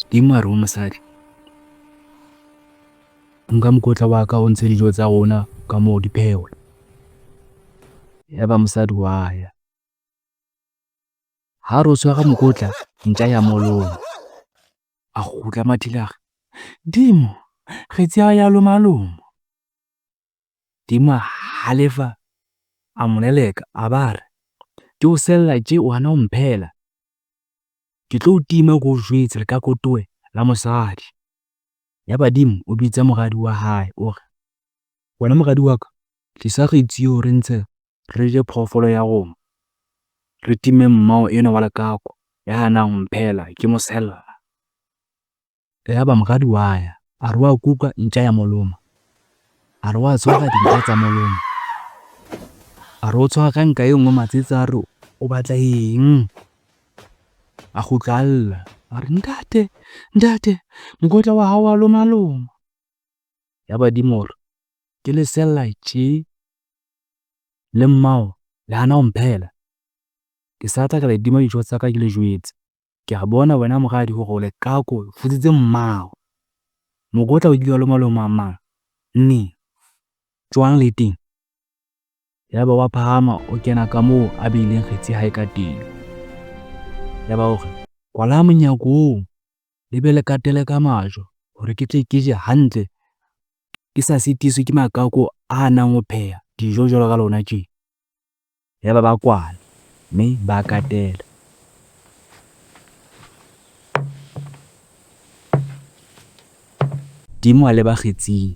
Dimo a re ho mosadi, nka mokotla wa ka o ntshe dijo tsa rona ka moo di phehwe. Yaba mosadi wa ya. Ha re o tshwara mokotla, ntja ya molomo. A kgutla mathile a re, Dimo, kgetsi ya loma-loma. Dimo a halefa, a mo leleka, a ba re, ke o sella tje o hana ho mphehela. Ke tlo o tima ke o jwetse le ka kotoe la mosadi. Yaba Dimo o bitsa moradi wa hae o re, wena moradi wa ka, tlisa kgetsi eo re ntshe re je phoofolo ya rona. Re time mmao enwa wa lekako ya hanang ho mphehela ke mo sella. Yaba moradi wa ya, a re wa kuka ntja ya moloma. A re wa tshwara dintlha tsa molomo. A re o tshwara nka e nngwe matsetse a re o batla eng? A kgutla a lla. A re, ntate, mokotla wa hao wa loma-loma. Yaba Dimo re, ke le sella tje le mmao le hana ho mphehela. Ke sa tla ka le tima dijo tsa ka ke le jwetse. Ke a bona wena moradi hore o lekako o futsitse mmao. Mokotla o ile wa loma-loma mang? Neng? Jwang le teng? Yaba wa phahama o kena ka moo a beileng kgetsi ya hae ka teng. Yaba o re, kwala monyako oo le be le katele ka majwe hore ke tle ke je hantle, ke sa sitiswi ke makako a hanang ho pheha dijo jwalo ka lona tje. Yaba ba kwala, mme ba katela. Dimo a leba kgetsing.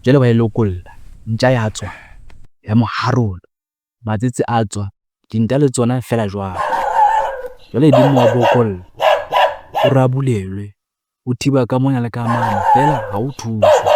Jwale ba e lokolla, ntja ya tswa ya mo harola. Matsetse a tswa, dinta le tsona feela jwalo. Jwale Dimo wa bokolla, o rabulelwe, o thiba ka mona le ka mane feela ha o thuse.